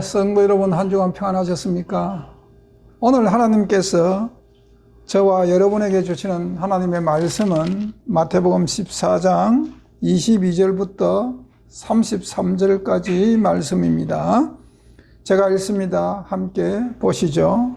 성도 여러분, 한 주간 평안하셨습니까? 오늘 하나님께서 저와 여러분에게 주시는 하나님의 말씀은 마태복음 14장 22절부터 33절까지 말씀입니다. 제가 읽습니다. 함께 보시죠.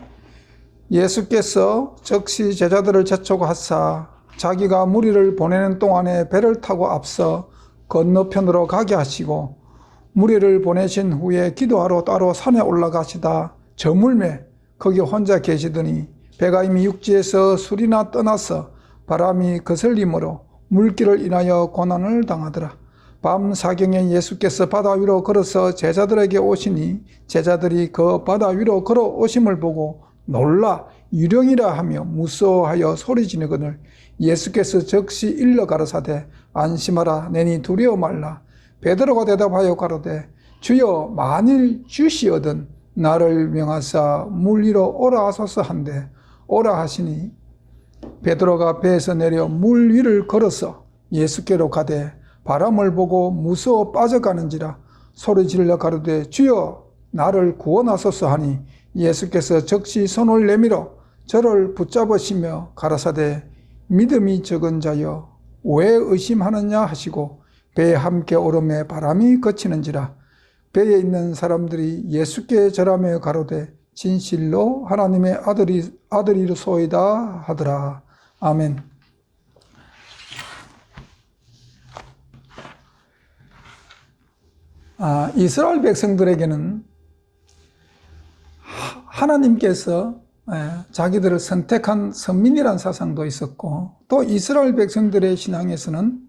예수께서 즉시 제자들을 재촉하사 자기가 무리를 보내는 동안에 배를 타고 앞서 건너편으로 가게 하시고 무리를 보내신 후에 기도하러 따로 산에 올라가시다 저물매 거기 혼자 계시더니 배가 이미 육지에서 술이나 떠나서 바람이 거슬림으로 물길을 인하여 고난을 당하더라. 밤 사경에 예수께서 바다 위로 걸어서 제자들에게 오시니 제자들이 그 바다 위로 걸어오심을 보고 놀라 유령이라 하며 무서워하여 소리지르거늘 예수께서 즉시 일러 가라사대 안심하라 내니 두려워 말라. 베드로가 대답하여 가로되 주여 만일 주시거든 나를 명하사 물 위로 오라 하소서 한데 오라 하시니 베드로가 배에서 내려 물 위를 걸어서 예수께로 가되 바람을 보고 무서워 빠져가는지라 소리질러 가로되 주여 나를 구원하소서 하니 예수께서 즉시 손을 내밀어 저를 붙잡으시며 가라사대 믿음이 적은 자여 왜 의심하느냐 하시고 배에 함께 오름에 바람이 그치는지라 배에 있는 사람들이 예수께 절하며 가로되 진실로 하나님의 아들이로소이다 하더라. 아멘. 이스라엘 백성들에게는 하나님께서 자기들을 선택한 선민이라는 사상도 있었고 또 이스라엘 백성들의 신앙에서는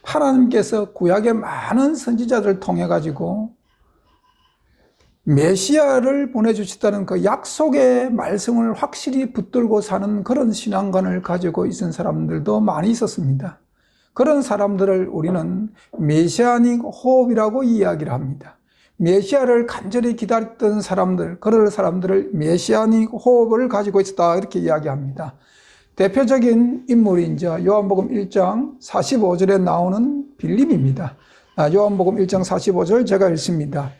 하나님께서 구약의 많은 선지자들을 통해 가지고 메시아를 보내주셨다는 그 약속의 말씀을 확실히 붙들고 사는 그런 신앙관을 가지고 있는 사람들도 많이 있었습니다. 그런 사람들을 우리는 메시아닉 호흡이라고 이야기를 합니다. 메시아를 간절히 기다렸던 사람들, 그런 사람들을 메시아닉 호흡을 가지고 있었다 이렇게 이야기합니다. 대표적인 인물이 이제 요한복음 1장 45절에 나오는 빌립입니다. 요한복음 1장 45절 제가 읽습니다.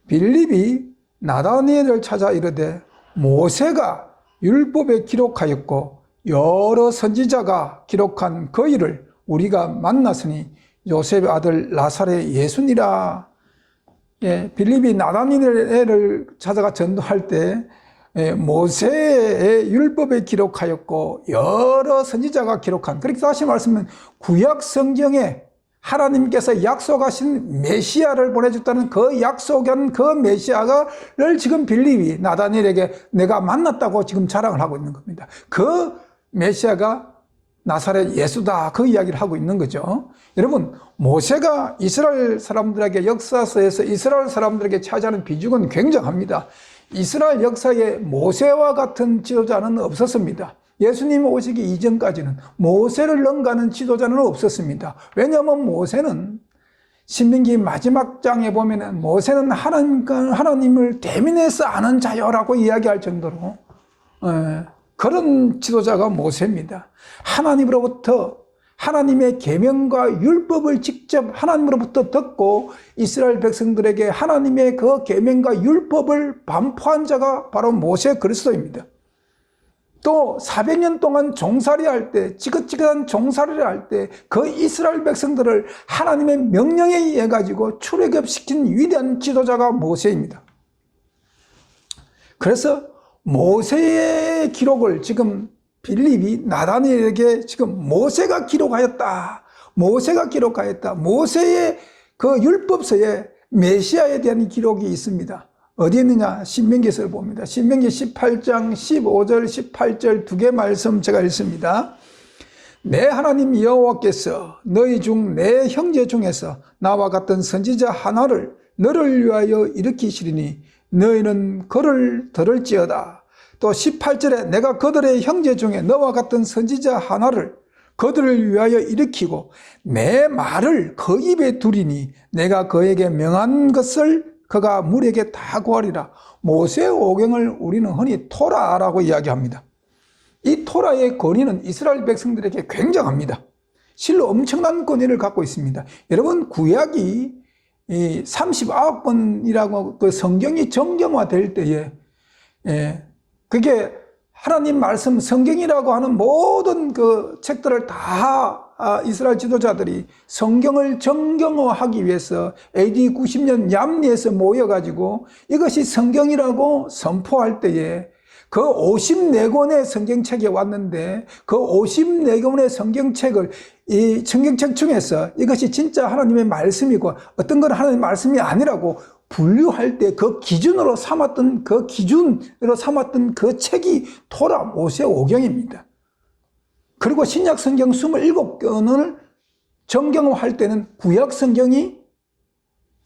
빌립이 나다니엘을 찾아 이르되 모세가 율법에 기록하였고 여러 선지자가 기록한 그 일을 우리가 만났으니 요셉의 아들 나사렛 예수니라. 빌립이 나다니엘을 찾아가 전도할 때 모세의 율법에 기록하였고 여러 선지자가 기록한, 그렇게 다시 말씀은 구약 성경에 하나님께서 약속하신 메시아를 보내줬다는 그 약속한 그 메시아를 지금 빌립이 나다니엘에게 내가 만났다고 지금 자랑을 하고 있는 겁니다. 그 메시아가 나사렛 예수다, 그 이야기를 하고 있는 거죠. 여러분, 모세가 이스라엘 사람들에게 역사서에서 이스라엘 사람들에게 차지하는 비중은 굉장합니다. 이스라엘 역사에 모세와 같은 지도자는 없었습니다. 예수님 오시기 이전까지는 모세를 능가하는 지도자는 없었습니다. 왜냐하면 모세는 신명기 마지막 장에 보면 모세는 하나님을 대면해서 아는 자요라고 이야기할 정도로 그런 지도자가 모세입니다. 하나님으로부터 하나님의 계명과 율법을 직접 하나님으로부터 듣고 이스라엘 백성들에게 하나님의 그 계명과 율법을 반포한 자가 바로 모세 그리스도입니다. 또 400년 동안 종살이할 때, 지긋지긋한 종살이를 할 때 그 이스라엘 백성들을 하나님의 명령에 의해 가지고 출애굽시킨 위대한 지도자가 모세입니다. 그래서 모세의 기록을 지금 빌립이 나다니엘에게 지금 모세가 기록하였다. 모세가 기록하였다. 모세의 그 율법서에 메시아에 대한 기록이 있습니다. 어디 있느냐? 신명기서를 봅니다. 신명기 18장 15절 18절 두 개 말씀 제가 읽습니다. 내 하나님 여호와께서 너희 중 내 형제 중에서 나와 같은 선지자 하나를 너를 위하여 일으키시리니 너희는 그를 들을지어다. 또 18절에 내가 그들의 형제 중에 너와 같은 선지자 하나를 그들을 위하여 일으키고 내 말을 그 입에 두리니 내가 그에게 명한 것을 그가 무리에게 다 구하리라. 모세의 오경을 우리는 흔히 토라라고 이야기합니다. 이 토라의 권위는 이스라엘 백성들에게 굉장합니다. 실로 엄청난 권위를 갖고 있습니다. 여러분, 구약이 이 39번이라고 그 성경이 정경화될 때에, 그게 하나님 말씀 성경이라고 하는 모든 그 책들을 다 이스라엘 지도자들이 성경을 정경화하기 위해서 AD 90년 얌리에서 모여가지고 이것이 성경이라고 선포할 때에 그 54권의 성경책이 왔는데 그 54권의 성경책을 이 성경책 중에서 이것이 진짜 하나님의 말씀이고 어떤 건 하나님의 말씀이 아니라고 분류할 때 그 기준으로 삼았던 그 책이 토라 모세오경입니다. 그리고 신약 성경 27권을 정경화할 때는 구약 성경이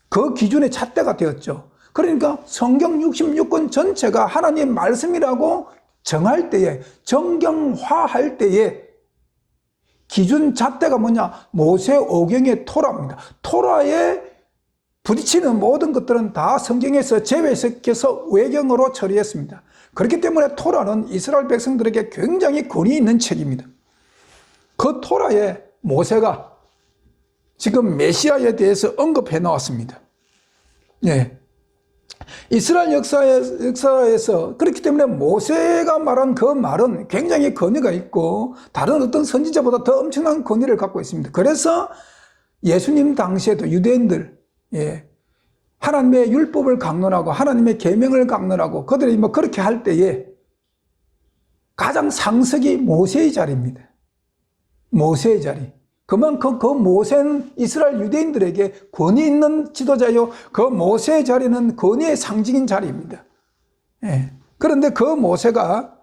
그 기준의 잣대가 되었죠. 그러니까 성경 66권 전체가 하나님의 말씀이라고 정할 때에, 정경화할 때에 기준 잣대가 뭐냐? 모세오경의 토라입니다. 토라에 부딪히는 모든 것들은 다 성경에서 제외시켜서 외경으로 처리했습니다. 그렇기 때문에 토라는 이스라엘 백성들에게 굉장히 권위 있는 책입니다. 그 토라에 모세가 지금 메시아에 대해서 언급해 나왔습니다. 예. 이스라엘 역사에서 그렇기 때문에 모세가 말한 그 말은 굉장히 권위가 있고 다른 어떤 선지자보다 더 엄청난 권위를 갖고 있습니다. 그래서 예수님 당시에도 유대인들, 하나님의 율법을 강론하고 하나님의 계명을 강론하고 그들이 뭐 그렇게 할 때에 가장 상석이 모세의 자리입니다. 모세의 자리. 그만큼 그 모세는 이스라엘 유대인들에게 권위 있는 지도자요. 그 모세의 자리는 권위의 상징인 자리입니다. 그런데 그 모세가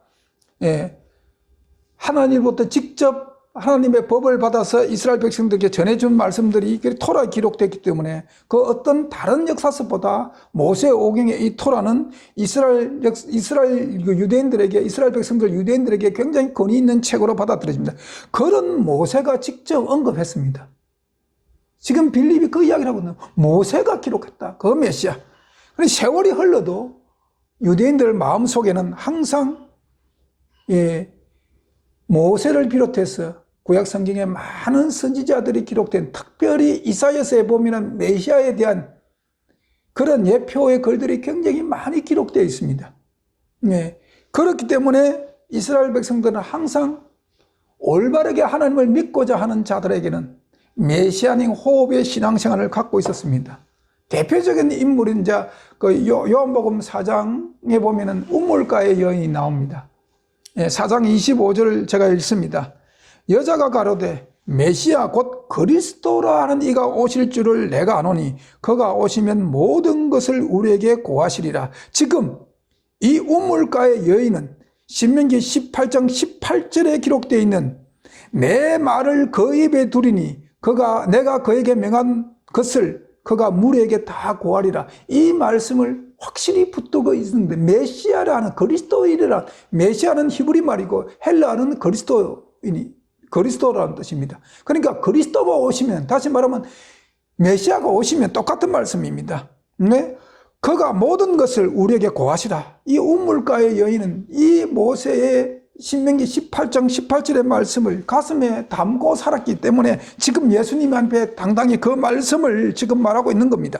하나님부터 직접 하나님의 법을 받아서 이스라엘 백성들에게 전해준 말씀들이 토라에 기록됐기 때문에 그 어떤 다른 역사서보다 모세오경의 이 토라는 이스라엘 유대인들에게, 이스라엘 백성들 유대인들에게 굉장히 권위 있는 책으로 받아들여집니다. 그런 모세가 직접 언급했습니다. 지금 빌립이 그 이야기를 하고 있는 모세가 기록했다. 그 메시아. 세월이 흘러도 유대인들 마음속에는 항상 모세를 비롯해서 구약 성경에 많은 선지자들이 기록된, 특별히 이사야서에 보면 메시아에 대한 그런 예표의 글들이 굉장히 많이 기록되어 있습니다. 그렇기 때문에 이스라엘 백성들은 항상 올바르게 하나님을 믿고자 하는 자들에게는 메시아닉 호흡의 신앙생활을 갖고 있었습니다. 대표적인 인물인 그 요한복음 4장에 보면 우물가의 여인이 나옵니다. 4장 25절을 제가 읽습니다. 여자가 가로되 메시아 곧 그리스도라 하는 이가 오실 줄을 내가 아노니 그가 오시면 모든 것을 우리에게 고하시리라. 지금 이 우물가의 여인은 신명기 18장 18절에 기록되어 있는 내 말을 그 입에 두리니 내가 그에게 명한 것을 그가 무리에게 다 고하리라. 이 말씀을 확실히 붙들고 있는데 메시아라는 그리스도인이란, 메시아는 히브리 말이고 헬라어는 그리스도라는 뜻입니다. 그러니까 그리스도가 오시면, 다시 말하면 메시아가 오시면 똑같은 말씀입니다. 그가 모든 것을 우리에게 고하시라. 이 우물가의 여인은 이 모세의 신명기 18장 18절의 말씀을 가슴에 담고 살았기 때문에 지금 예수님 앞에 당당히 그 말씀을 지금 말하고 있는 겁니다.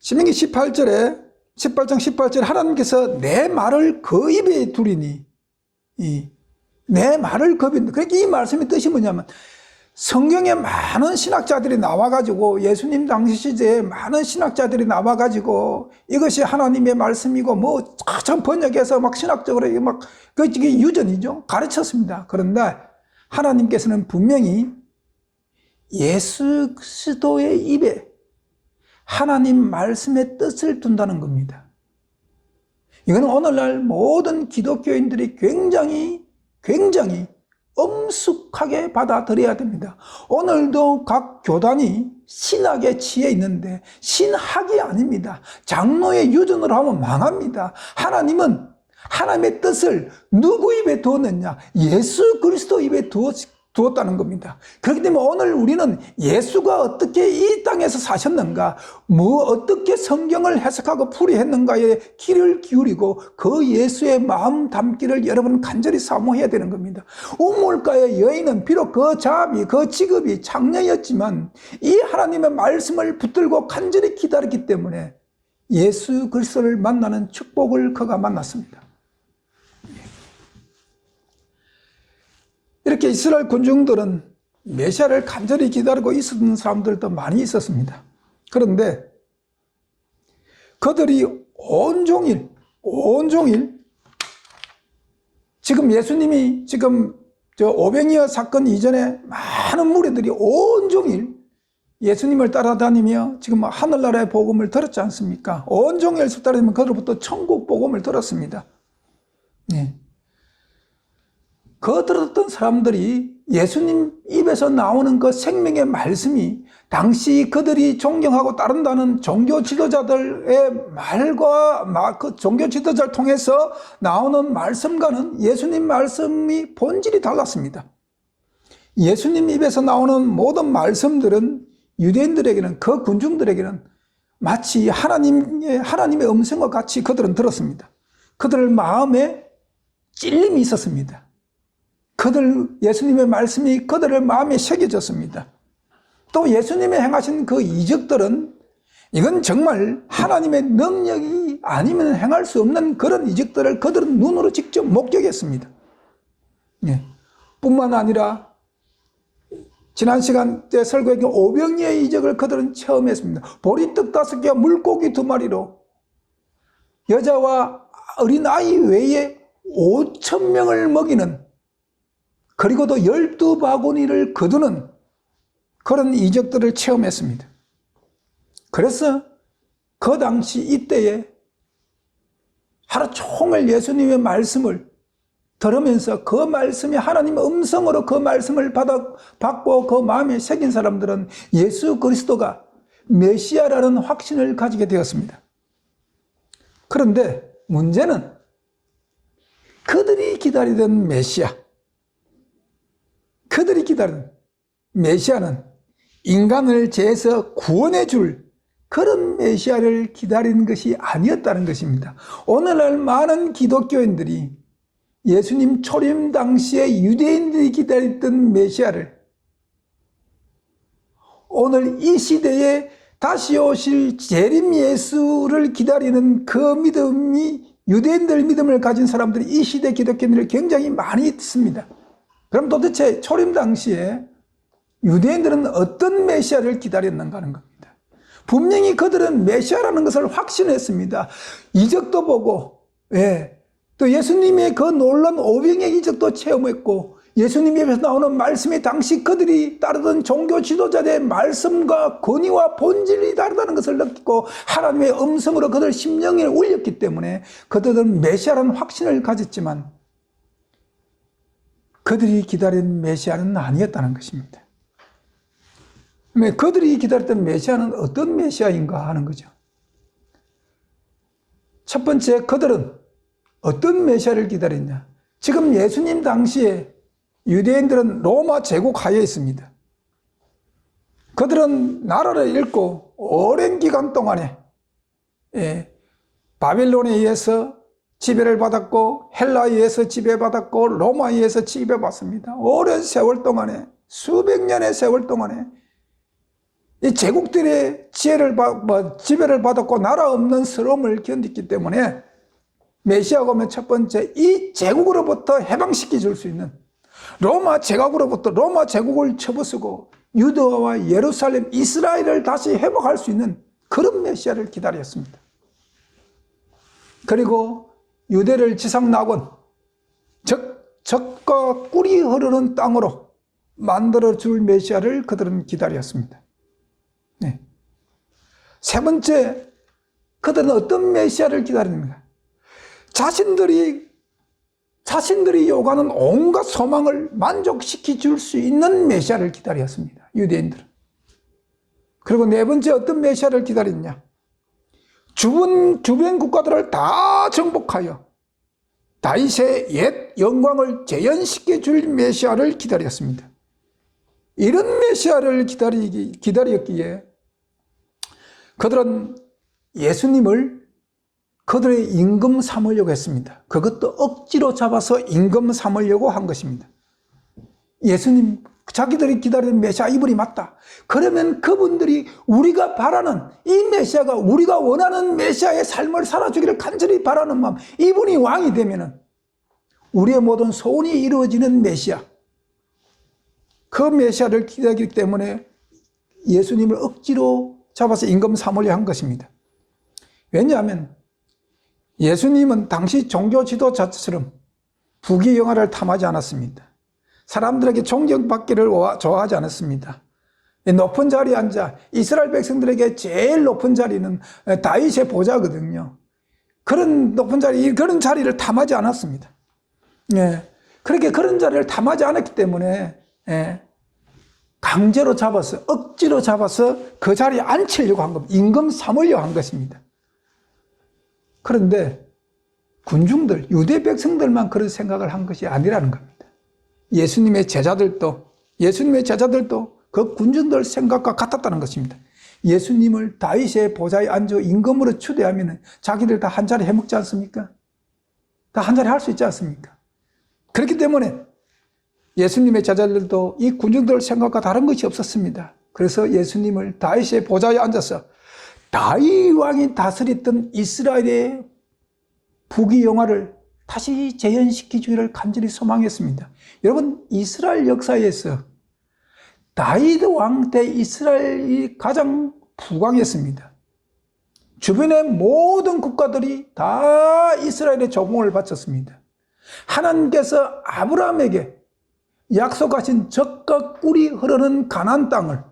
신명기 18장 18절에 하나님께서 내 말을 그 입에 두리니, 내 말을 그 입에, 그러니까 이 말씀의 뜻이 뭐냐면 성경에 많은 신학자들이 나와가지고, 예수님 당시 시대에 많은 신학자들이 나와가지고 이것이 하나님의 말씀이고 뭐 참 번역해서 막 신학적으로 막 그게 유전이죠. 가르쳤습니다. 그런데 하나님께서는 분명히 예수 그리스도의 입에 하나님 말씀의 뜻을 둔다는 겁니다. 이건 오늘날 모든 기독교인들이 굉장히 엄숙하게 받아들여야 됩니다. 오늘도 각 교단이 신학에 치여 있는데 신학이 아닙니다. 장로의 유전으로 하면 망합니다. 하나님은 하나님의 뜻을 누구 입에 두었느냐? 예수 그리스도 입에 두었다는 겁니다. 그렇기 때문에 오늘 우리는 예수가 어떻게 이 땅에서 사셨는가, 어떻게 성경을 해석하고 풀이했는가에 귀를 기울이고 그 예수의 마음 담기를 여러분 간절히 사모해야 되는 겁니다. 우물가의 여인은 비록 그 자비, 그 직업이 창녀였지만 이 하나님의 말씀을 붙들고 간절히 기다렸기 때문에 예수 그리스도를 만나는 축복을 그가 만났습니다. 이렇게 이스라엘 군중들은 메시아를 간절히 기다리고 있었던 사람들도 많이 있었습니다. 그런데 그들이 온종일 지금 예수님이 지금 저 오병이어 사건 이전에 많은 무리들이 온종일 예수님을 따라다니며 지금 하늘나라의 복음을 들었지 않습니까? 온종일 따라다니며 그들로부터 천국 복음을 들었습니다. 네. 그 들었던 사람들이 예수님 입에서 나오는 그 생명의 말씀이 당시 그들이 존경하고 따른다는 종교 지도자들의 말과 그 종교 지도자를 통해서 나오는 말씀과는 예수님 말씀이 본질이 달랐습니다. 예수님 입에서 나오는 모든 말씀들은 유대인들에게는, 그 군중들에게는 마치 하나님의 음성과 같이 그들은 들었습니다. 그들 마음에 찔림이 있었습니다. 예수님의 말씀이 그들의 마음에 새겨졌습니다. 또 예수님이 행하신 그 이적들은 이건 정말 하나님의 능력이 아니면 행할 수 없는 그런 이적들을 그들은 눈으로 직접 목격했습니다. 예. 뿐만 아니라 지난 시간 때 설교했던 오병이의 이적을 그들은 체험했습니다. 보리떡 5개와 물고기 2마리로 여자와 어린아이 외에 5,000명을 먹이는, 그리고도 12바구니를 거두는 그런 이적들을 체험했습니다. 그래서 그 당시 이때에 하루 종일 예수님의 말씀을 들으면서 그 말씀이 하나님의 음성으로 그 말씀을 받고 그 마음에 새긴 사람들은 예수 그리스도가 메시아라는 확신을 가지게 되었습니다. 그런데 문제는 그들이 기다리던 메시아, 그들이 기다리는 메시아는 인간을 죄에서 구원해 줄 그런 메시아를 기다리는 것이 아니었다는 것입니다. 오늘날 많은 기독교인들이 예수님 초림 당시에 유대인들이 기다렸던 메시아를 오늘 이 시대에 다시 오실 재림 예수를 기다리는 그 믿음이, 유대인들 믿음을 가진 사람들이 이 시대 기독교인들이 굉장히 많이 있습니다. 그럼 도대체 초림 당시에 유대인들은 어떤 메시아를 기다렸는가 하는 겁니다. 분명히 그들은 메시아라는 것을 확신했습니다. 이적도 보고, 또 예수님의 그 놀라운 오병이의 이적도 체험했고, 예수님 입에서 나오는 말씀이 당시 그들이 따르던 종교 지도자들의 말씀과 권위와 본질이 다르다는 것을 느끼고 하나님의 음성으로 그들 심령에 울렸기 때문에 그들은 메시아라는 확신을 가졌지만 그들이 기다린 메시아는 아니었다는 것입니다. 그들이 기다렸던 메시아는 어떤 메시아인가 하는 거죠. 첫 번째, 그들은 어떤 메시아를 기다렸냐? 지금 예수님 당시에 유대인들은 로마 제국 하에 있습니다. 그들은 나라를 잃고 오랜 기간 동안에 바빌론에 의해서 지배를 받았고, 헬라에 의해서 지배받았고, 로마에 의해서 지배받습니다. 오랜 세월 동안에, 수백 년의 세월 동안에 이 제국들의 지배를 받았고 나라 없는 서러움을 견디기 때문에 메시아가 오면 첫 번째, 이 제국으로부터 해방시켜 줄 수 있는, 로마 제국으로부터 로마 제국을 쳐부수고 유다와 예루살렘, 이스라엘을 다시 회복할 수 있는 그런 메시아를 기다렸습니다. 그리고 유대를 지상낙원, 적과 꿀이 흐르는 땅으로 만들어줄 메시아를 그들은 기다렸습니다. 세 번째, 그들은 어떤 메시아를 기다립니까? 자신들이 요구하는 온갖 소망을 만족시켜 줄 수 있는 메시아를 기다렸습니다. 유대인들은. 그리고 네 번째, 어떤 메시아를 기다렸냐? 주변 국가들을 다 정복하여 다윗의 옛 영광을 재현시켜 줄 메시아를 기다렸습니다. 이런 메시아를 기다렸기에 그들은 예수님을 그들의 임금 삼으려고 했습니다. 그것도 억지로 잡아서 임금 삼으려고 한 것입니다. 예수님, 자기들이 기다리는 메시아 이분이 맞다. 그러면 그분들이 우리가 바라는 이 메시아가 우리가 원하는 메시아의 삶을 살아주기를 간절히 바라는 마음, 이분이 왕이 되면은 우리의 모든 소원이 이루어지는 메시아, 그 메시아를 기다리기 때문에 예수님을 억지로 잡아서 임금 삼으려 한 것입니다. 왜냐하면 예수님은 당시 종교 지도자처럼 부귀영화를 탐하지 않았습니다. 사람들에게 존경받기를 좋아하지 않았습니다. 높은 자리에 앉아 이스라엘 백성들에게 제일 높은 자리는 다윗의 보좌거든요. 그런 높은 자리, 그런 자리를 탐하지 않았습니다. 그렇게 그런 자리를 탐하지 않았기 때문에 강제로 잡아서, 억지로 잡아서 그 자리에 앉히려고 한 겁니다. 임금 삼으려고 한 것입니다. 그런데 군중들, 유대 백성들만 그런 생각을 한 것이 아니라는 겁니다. 예수님의 제자들도 그 군중들 생각과 같았다는 것입니다. 예수님을 다윗의 보좌에 앉아 임금으로 추대하면 자기들 다 한 자리 해먹지 않습니까? 다 한 자리 할 수 있지 않습니까? 그렇기 때문에 예수님의 제자들도 이 군중들 생각과 다른 것이 없었습니다. 그래서 예수님을 다윗의 보좌에 앉아서 다윗 왕이 다스렸던 이스라엘의 부귀영화를 다시 재현시키기를 간절히 소망했습니다. 여러분, 이스라엘 역사에서 다윗 왕 때 이스라엘이 가장 부강했습니다. 주변의 모든 국가들이 다 이스라엘의 조공을 바쳤습니다. 하나님께서 아브라함에게 약속하신 젖과 꿀이 흐르는 가나안 땅을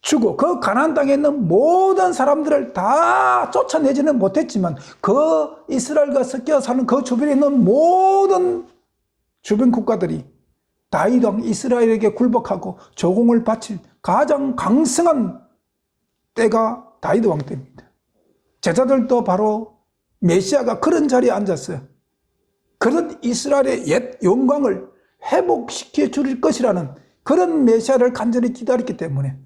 주고 그 가나안 땅에 있는 모든 사람들을 다 쫓아내지는 못했지만 그 이스라엘과 섞여 사는 그 주변에 있는 모든 주변 국가들이 다윗 왕 이스라엘에게 굴복하고 조공을 바칠 가장 강성한 때가 다윗 왕 때입니다. 제자들도 바로 메시아가 그런 자리에 앉았어요. 그런 이스라엘의 옛 영광을 회복시켜 줄 것이라는 그런 메시아를 간절히 기다렸기 때문에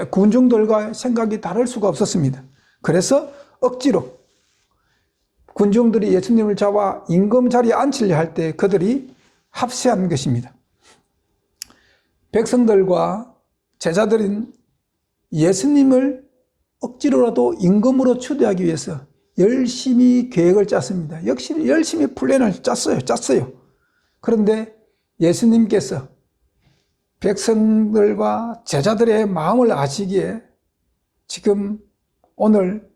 군중들과 생각이 다를 수가 없었습니다. 그래서 억지로 군중들이 예수님을 잡아 임금 자리에 앉히려 할 때 그들이 합세한 것입니다. 백성들과 제자들인 예수님을 억지로라도 임금으로 추대하기 위해서 열심히 계획을 짰습니다. 역시 열심히 플랜을 짰어요. 그런데 예수님께서 백성들과 제자들의 마음을 아시기에 지금 오늘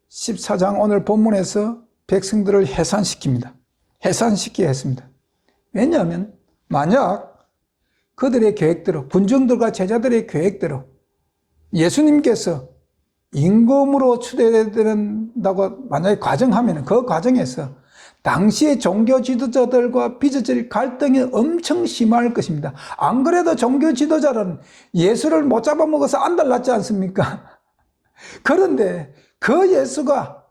14장 오늘 본문에서 백성들을 해산시키게 했습니다. 왜냐하면 만약 그들의 계획대로, 군중들과 제자들의 계획대로 예수님께서 임금으로 추대된다고 만약에 가정하면 그 과정에서 당시의 종교 지도자들과 빚어질 갈등이 엄청 심할 것입니다. 안 그래도 종교 지도자는 예수를 못 잡아먹어서 안달났지 않습니까? 그런데 그 예수가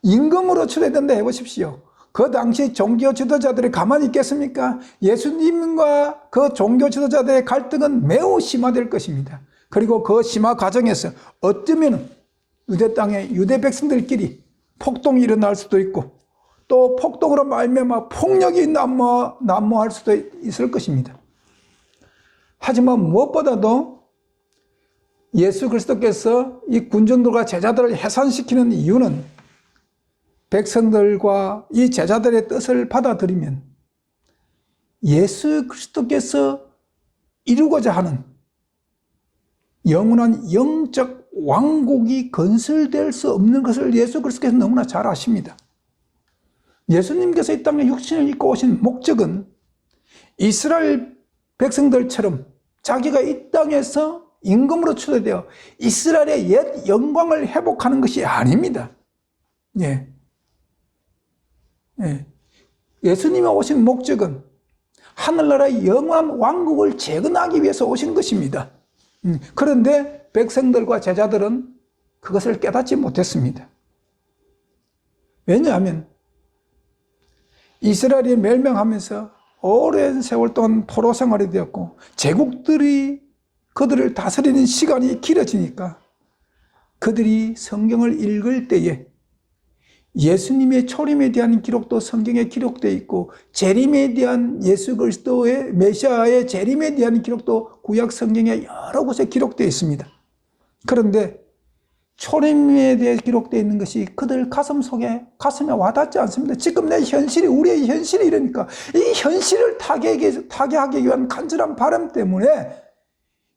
임금으로 추대된다 해보십시오. 그 당시 종교 지도자들이 가만히 있겠습니까? 예수님과 그 종교 지도자들의 갈등은 매우 심화될 것입니다. 그리고 그 심화 과정에서 어쩌면 유대 땅의 유대 백성들끼리 폭동이 일어날 수도 있고 또 폭동으로 말미암아 폭력이 난무할 수도 있을 것입니다. 하지만 무엇보다도 예수 그리스도께서 이 군중들과 제자들을 해산시키는 이유는 백성들과 이 제자들의 뜻을 받아들이면 예수 그리스도께서 이루고자 하는 영원한 영적 왕국이 건설될 수 없는 것을 예수 그리스도께서 너무나 잘 아십니다. 예수님께서 이 땅에 육신을 입고 오신 목적은 이스라엘 백성들처럼 자기가 이 땅에서 임금으로 추대되어 이스라엘의 옛 영광을 회복하는 것이 아닙니다. 예수님이 오신 목적은 하늘나라의 영원한 왕국을 재건하기 위해서 오신 것입니다. 그런데 백성들과 제자들은 그것을 깨닫지 못했습니다. 왜냐하면 이스라엘이 멸망하면서 오랜 세월 동안 포로 생활이 되었고 제국들이 그들을 다스리는 시간이 길어지니까 그들이 성경을 읽을 때에 예수님의 초림에 대한 기록도 성경에 기록되어 있고 재림에 대한 예수 그리스도의 메시아의 재림에 대한 기록도 구약 성경에 여러 곳에 기록되어 있습니다. 그런데 초림에 대해 기록되어 있는 것이 그들 가슴에 와닿지 않습니다. 지금 내 현실이, 우리의 현실이 이러니까 이 현실을 타개하기 위한 간절한 바람 때문에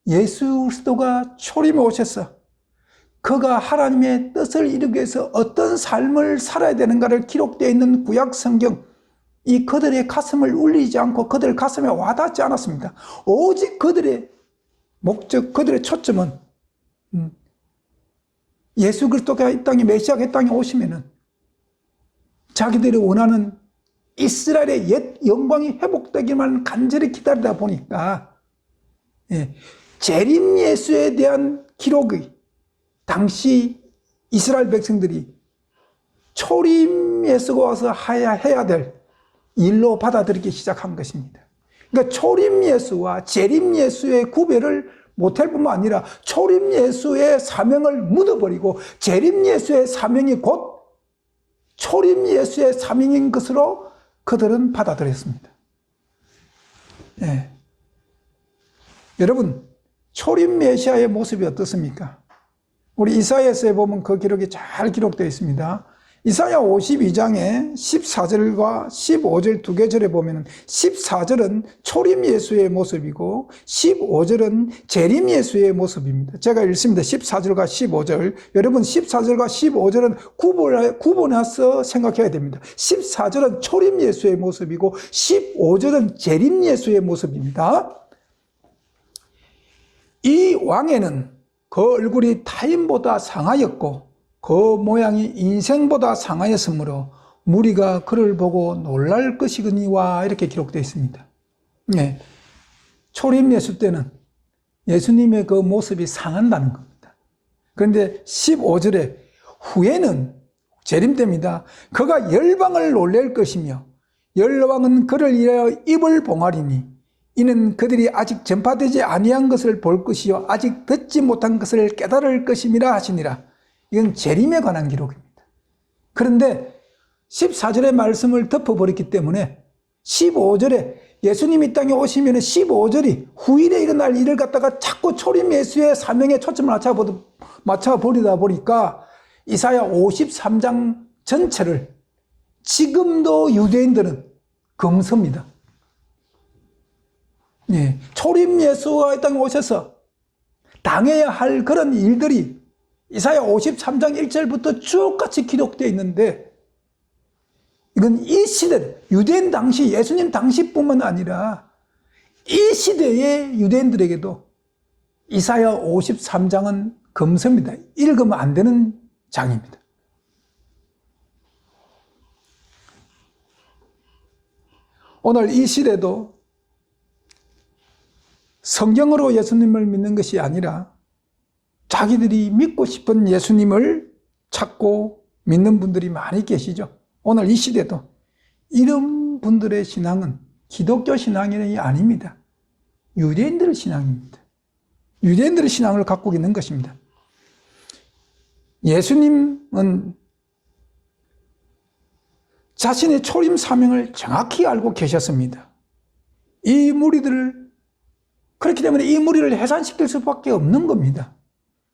예수 그리스도가 초림에 오셔서 그가 하나님의 뜻을 이루기 위해서 어떤 삶을 살아야 되는가를 기록되어 있는 구약 성경, 이 그들의 가슴을 울리지 않고 그들 가슴에 와닿지 않았습니다. 오직 그들의 목적, 그들의 초점은 예수 그리스도가 이 땅에, 메시아가 이 땅에 오시면은 자기들이 원하는 이스라엘의 옛 영광이 회복되기만 간절히 기다리다 보니까 재림 예수에 대한 기록이 당시 이스라엘 백성들이 초림 예수가 와서 해야 될 일로 받아들이기 시작한 것입니다. 그러니까 초림 예수와 재림 예수의 구별을 못할 뿐만 아니라 초림 예수의 사명을 묻어버리고 재림 예수의 사명이 곧 초림 예수의 사명인 것으로 그들은 받아들였습니다. 여러분, 초림 메시아의 모습이 어떻습니까? 우리 이사야서에 보면 그 기록이 잘 기록되어 있습니다. 이사야 52장에 14절과 15절 두 계절에 보면 14절은 초림 예수의 모습이고 15절은 재림 예수의 모습입니다. 제가 읽습니다. 14절과 15절. 여러분 14절과 15절은 구분해서 생각해야 됩니다. 14절은 초림 예수의 모습이고 15절은 재림 예수의 모습입니다. 이 왕에는 그 얼굴이 타인보다 상하였고 그 모양이 인생보다 상하였으므로 무리가 그를 보고 놀랄 것이거니와 이렇게 기록되어 있습니다. 초림 예수 때는 예수님의 그 모습이 상한다는 겁니다. 그런데 15절에 후에는 재림 때입니다. 그가 열방을 놀랄 것이며 열왕은 그를 위하여 입을 봉하리니 이는 그들이 아직 전파되지 아니한 것을 볼 것이요 아직 듣지 못한 것을 깨달을 것임이라 하시니라. 이건 재림에 관한 기록입니다. 그런데 14절의 말씀을 덮어버렸기 때문에 15절에 예수님이 땅에 오시면 15절이 후일에 일어날 일을 갖다가 자꾸 초림 예수의 사명에 초점을 맞춰버리다 보니까 이사야 53장 전체를 지금도 유대인들은 금서입니다. 초림 예수가 이 땅에 오셔서 당해야 할 그런 일들이 이사야 53장 1절부터 쭉 같이 기록되어 있는데 이건 이 시대, 유대인 당시, 예수님 당시뿐만 아니라 이 시대의 유대인들에게도 이사야 53장은 금서입니다. 읽으면 안 되는 장입니다. 오늘 이 시대도 성경으로 예수님을 믿는 것이 아니라 자기들이 믿고 싶은 예수님을 찾고 믿는 분들이 많이 계시죠. 오늘 이 시대도 이런 분들의 신앙은 기독교 신앙이 아닙니다. 유대인들의 신앙입니다. 유대인들의 신앙을 갖고 있는 것입니다. 예수님은 자신의 초림 사명을 정확히 알고 계셨습니다. 이 무리들을 그렇기 때문에 이 무리를 해산시킬 수밖에 없는 겁니다.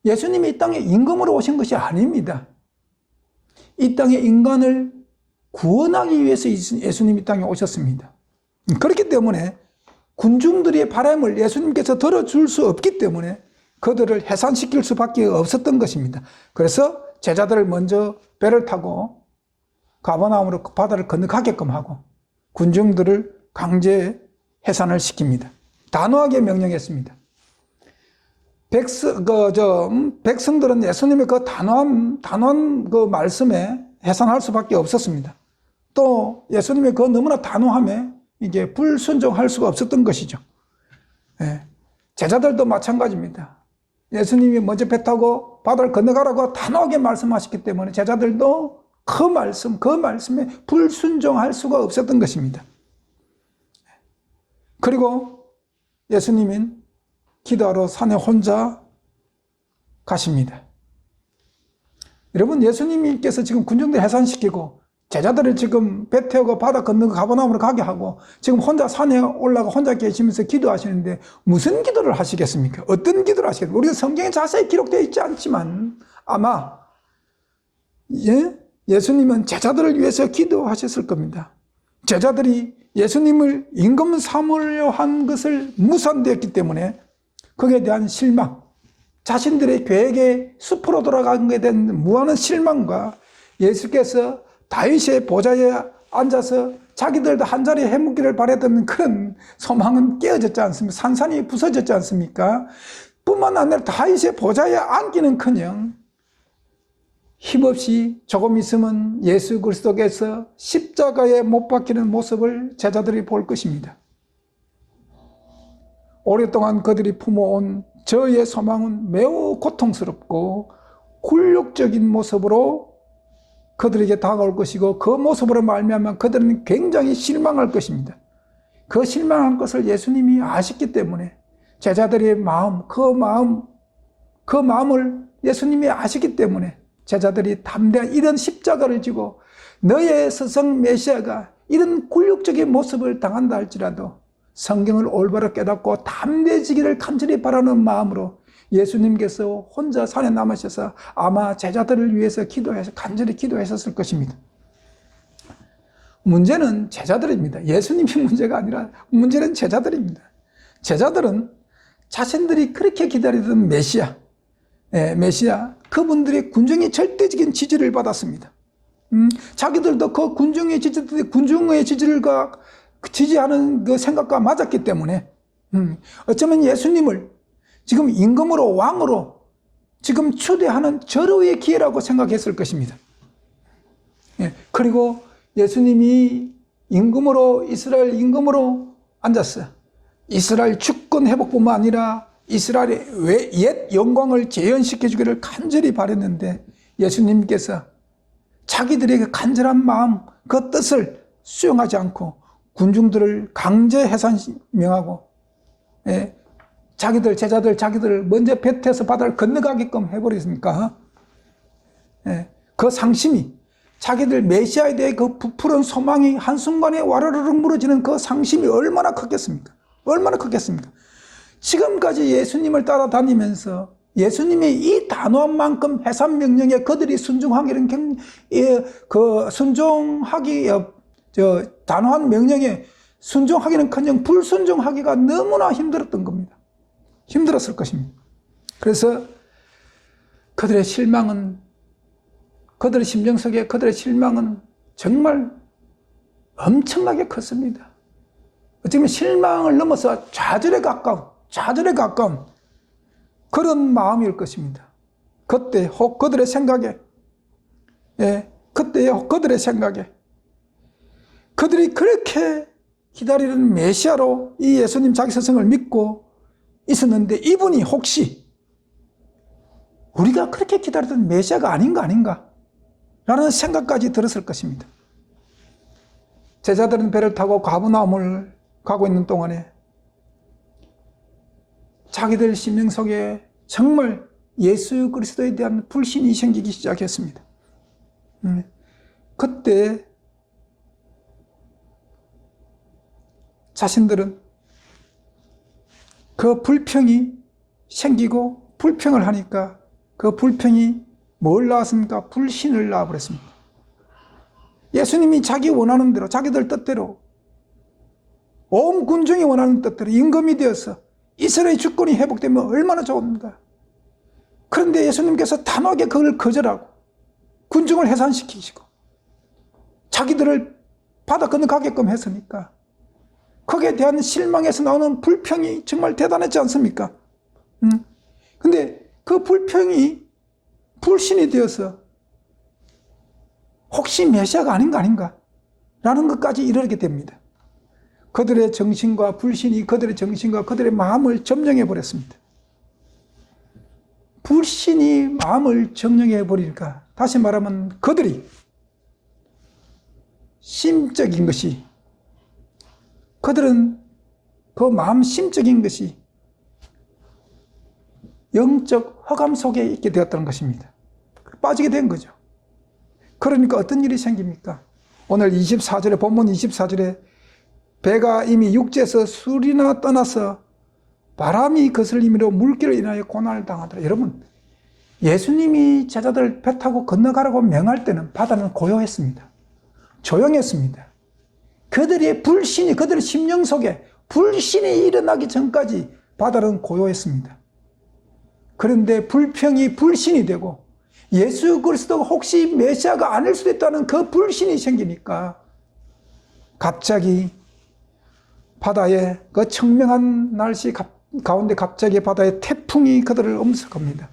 예수님이 이 땅에 임금으로 오신 것이 아닙니다. 이 땅에 인간을 구원하기 위해서 예수님이 이 땅에 오셨습니다. 그렇기 때문에 군중들의 바람을 예수님께서 들어줄 수 없기 때문에 그들을 해산시킬 수밖에 없었던 것입니다. 그래서 제자들을 먼저 배를 타고 가버나움으로 바다를 건너가게끔 하고 군중들을 강제 해산을 시킵니다. 단호하게 명령했습니다. 백성들은 예수님의 그 단호한 그 말씀에 해산할 수밖에 없었습니다. 또 예수님의 그 너무나 단호함에 이게 불순종할 수가 없었던 것이죠. 제자들도 마찬가지입니다. 예수님이 먼저 배 타고 바다를 건너가라고 단호하게 말씀하셨기 때문에 제자들도 그 말씀에 불순종할 수가 없었던 것입니다. 그리고 예수님은 기도하러 산에 혼자 가십니다. 여러분, 예수님께서 지금 군중들 해산시키고 제자들을 지금 배 태우고 바다 건너고 가버나움으로 가게 하고 지금 혼자 산에 올라가 혼자 계시면서 기도하시는데 무슨 기도를 하시겠습니까? 어떤 기도를 하시겠습니까? 우리가 성경에 자세히 기록되어 있지 않지만 아마 예수님은 제자들을 위해서 기도하셨을 겁니다. 제자들이 예수님을 임금 삼으려 한 것을 무산되었기 때문에 거기에 대한 실망, 자신들의 계획의 숲으로 돌아가게 된 무한한 실망과 예수께서 다윗의 보좌에 앉아서 자기들도 한자리에 해먹기를 바랬던 그런 소망은 깨어졌지 않습니까? 산산이 부서졌지 않습니까? 뿐만 아니라 다윗의 보좌에 앉기는커녕 힘없이 조금 있으면 예수 그리스도께서 십자가에 못 박히는 모습을 제자들이 볼 것입니다. 오랫동안 그들이 품어온 저의 소망은 매우 고통스럽고 굴욕적인 모습으로 그들에게 다가올 것이고 그 모습으로 말미암아 그들은 굉장히 실망할 것입니다. 그 실망한 것을 예수님이 아셨기 때문에 제자들의 그 마음을 예수님이 아시기 때문에 제자들이 담대한 이런 십자가를 지고 너의 스승 메시아가 이런 굴욕적인 모습을 당한다 할지라도 성경을 올바로 깨닫고 담대해지기를 간절히 바라는 마음으로 예수님께서 혼자 산에 남으셔서 아마 제자들을 위해서 간절히 기도하셨을 것입니다. 문제는 제자들입니다. 예수님이 문제가 아니라 문제는 제자들입니다. 제자들은 자신들이 그렇게 기다리던 메시아, 그분들의 군중의 절대적인 지지를 받았습니다. 자기들도 그 군중의 지지를 지지하는 그 생각과 맞았기 때문에 어쩌면 예수님을 지금 임금으로 왕으로 지금 추대하는 절호의 기회라고 생각했을 것입니다. 그리고 예수님이 이스라엘 임금으로 앉았어요. 이스라엘 주권 회복뿐만 아니라 이스라엘의 옛 영광을 재현시켜 주기를 간절히 바랬는데 예수님께서 자기들에게 간절한 마음, 그 뜻을 수용하지 않고 군중들을 강제 해산명하고 제자들을 먼저 배 태워서 바다를 건너가게끔 해버렸으니까 그 상심이 자기들 메시아에 대해 그 부풀은 소망이 한순간에 와르르륵 무너지는 그 상심이 얼마나 컸겠습니까? 얼마나 컸겠습니까? 지금까지 예수님을 따라다니면서 예수님의 이 단호한 만큼 해산 명령에 그들이 순종하기는 단호한 명령에 순종하기는커녕 불순종하기가 너무나 힘들었던 겁니다. 힘들었을 것입니다. 그래서 그들의 심정 속에 그들의 실망은 정말 엄청나게 컸습니다. 어쩌면 실망을 넘어서 좌절에 가까운 그런 마음일 것입니다. 그때 혹 그들의 생각에 그들이 그렇게 기다리는 메시아로 이 예수님 자기 스승을 믿고 있었는데 이분이 혹시 우리가 그렇게 기다리던 메시아가 아닌가 라는 생각까지 들었을 것입니다. 제자들은 배를 타고 가버나움을 가고 있는 동안에 자기들 심령 속에 정말 예수 그리스도에 대한 불신이 생기기 시작했습니다. 그때 자신들은 그 불평이 생기고 불평을 하니까 그 불평이 뭘 낳았습니까? 불신을 낳아버렸습니다. 예수님이 자기 원하는 대로 자기들 뜻대로 온 군중이 원하는 뜻대로 임금이 되어서 이스라엘 주권이 회복되면 얼마나 좋은가. 그런데 예수님께서 단호하게 그걸 거절하고 군중을 해산시키시고 자기들을 바다 건너가게끔 했으니까 거기에 대한 실망에서 나오는 불평이 정말 대단했지 않습니까? 근데 그 불평이 불신이 되어서 혹시 메시아가 아닌가 라는 것까지 이르게 됩니다. 그들의 정신과 불신이 그들의 정신과 그들의 마음을 점령해 버렸습니다. 불신이 마음을 점령해 버리니까 다시 말하면 그들이 심적인 것이 그들은 그 마음 심적인 것이 영적 허감 속에 있게 되었다는 것입니다. 빠지게 된 거죠. 그러니까 어떤 일이 생깁니까? 오늘 24절에, 본문 24절에 배가 이미 육지에서 술이나 떠나서 바람이 거슬림으로 물길을 인하여 고난을 당하더라. 여러분, 예수님이 제자들 배 타고 건너가라고 명할 때는 바다는 고요했습니다. 조용했습니다. 그들의 불신이, 그들의 심령 속에 불신이 일어나기 전까지 바다는 고요했습니다. 그런데 불평이 불신이 되고 예수 그리스도가 혹시 메시아가 아닐 수도 있다는 그 불신이 생기니까 갑자기 바다에 그 청명한 날씨 가운데 갑자기 바다에 태풍이 그들을 엄습합니다.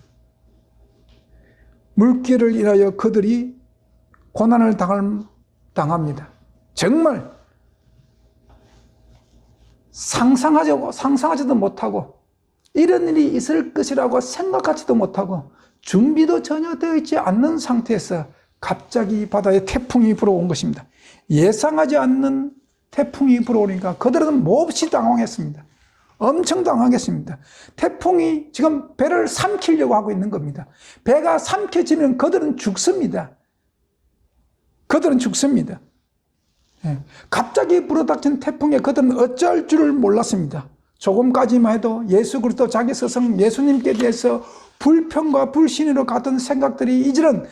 물길을 인하여 그들이 고난을 당합니다. 정말 상상하지도 못하고 이런 일이 있을 것이라고 생각하지도 못하고 준비도 전혀 되어 있지 않는 상태에서 갑자기 바다에 태풍이 불어온 것입니다. 예상하지 않는 태풍이 불어오니까 그들은 몹시 당황했습니다. 엄청 당황했습니다. 태풍이 지금 배를 삼키려고 하고 있는 겁니다. 배가 삼켜지면 그들은 죽습니다. 그들은 죽습니다. 갑자기 불어닥친 태풍에 그들은 어쩔 줄을 몰랐습니다. 조금까지만 해도 예수 그리스도 자기 스승 예수님께 대해서 불평과 불신으로 갔던 생각들이 이제는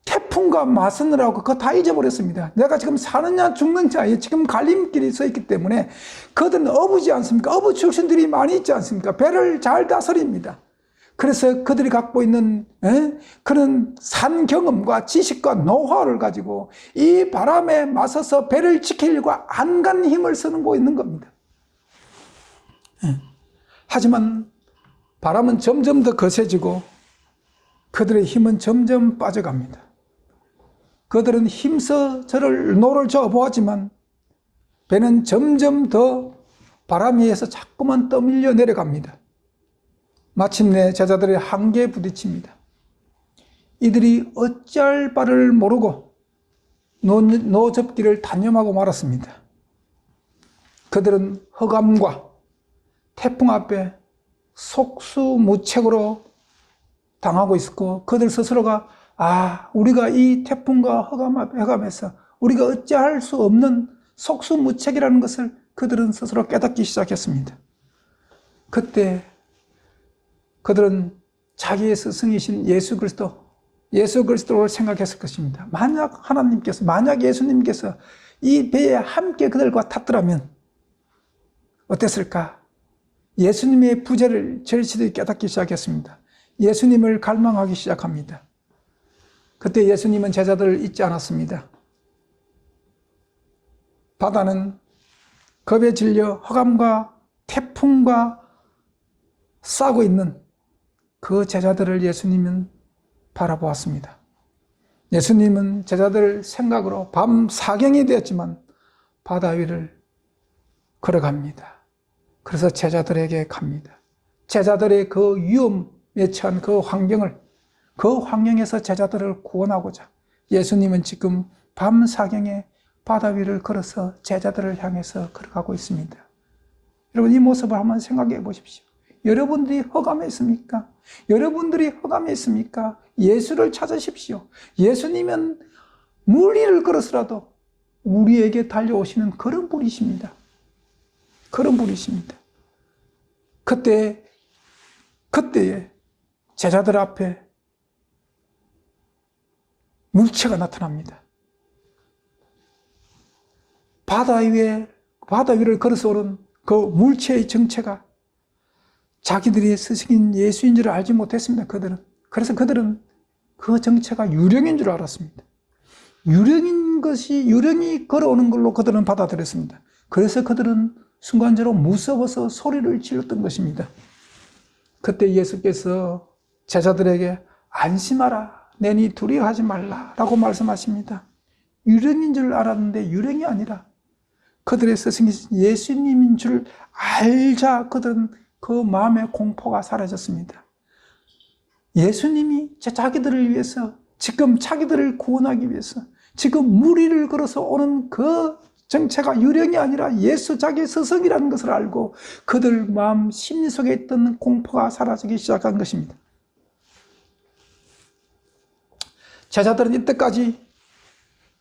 태풍과 맞서느라고 그거 다 잊어버렸습니다. 내가 지금 사느냐 죽느냐에 지금 갈림길이 서 있기 때문에 그들은 어부지 않습니까? 어부 출신들이 많이 있지 않습니까? 배를 잘 다스립니다. 그래서 그들이 갖고 있는 그런 산 경험과 지식과 노하우를 가지고 이 바람에 맞서서 배를 지키려고 안간 힘을 쓰고 있는 겁니다. 하지만 바람은 점점 더 거세지고 그들의 힘은 점점 빠져갑니다. 그들은 힘써 노를 저어 보았지만 배는 점점 더 바람 위에서 자꾸만 떠밀려 내려갑니다. 마침내 제자들의 한계에 부딪힙니다. 이들이 어찌할 바를 모르고 노젓기를 단념하고 말았습니다. 그들은 허감과 태풍 앞에 속수무책으로 당하고 있었고 그들 스스로가 우리가 이 태풍과 허감에서 우리가 어찌할 수 없는 속수무책이라는 것을 그들은 스스로 깨닫기 시작했습니다. 그때 그들은 자기의 스승이신 예수 그리스도를 생각했을 것입니다. 만약 예수님께서 이 배에 함께 그들과 탔더라면 어땠을까? 예수님의 부재를 절실히 깨닫기 시작했습니다. 예수님을 갈망하기 시작합니다. 그때 예수님은 제자들을 잊지 않았습니다. 바다는 겁에 질려 허감과 태풍과 싸고 있는 그 제자들을 예수님은 바라보았습니다. 예수님은 제자들 생각으로 밤 사경이 되었지만 바다 위를 걸어갑니다. 그래서 제자들에게 갑니다. 제자들의 그 위험에 처한 그 환경에서 제자들을 구원하고자 예수님은 지금 밤 사경에 바다 위를 걸어서 제자들을 향해서 걸어가고 있습니다. 여러분, 이 모습을 한번 생각해 보십시오. 여러분들이 허감에 있습니까? 여러분들이 허감에 있습니까? 예수를 찾으십시오. 예수님은 물 위를 걸어서라도 우리에게 달려오시는 그런 분이십니다. 그런 분이십니다. 그때에 제자들 앞에 물체가 나타납니다. 바다 위를 걸어서 오는 그 물체의 정체가 자기들의 스승인 예수인 줄 알지 못했습니다. 그래서 그들은 그 정체가 유령인 줄 알았습니다. 유령이 걸어오는 걸로 그들은 받아들였습니다. 그래서 그들은 순간적으로 무서워서 소리를 질렀던 것입니다. 그때 예수께서 제자들에게 안심하라, 내니 두려워하지 말라 라고 말씀하십니다. 유령인 줄 알았는데 유령이 아니라 그들의 스승이신 예수님인 줄 알자 그들은 그 마음의 공포가 사라졌습니다. 예수님이 자기들을 위해서, 지금 자기들을 구원하기 위해서 지금 물 위를 걸어서 오는 그 정체가 유령이 아니라 예수 자기 스승이라는 것을 알고 그들 마음 심리 속에 있던 공포가 사라지기 시작한 것입니다. 제자들은 이때까지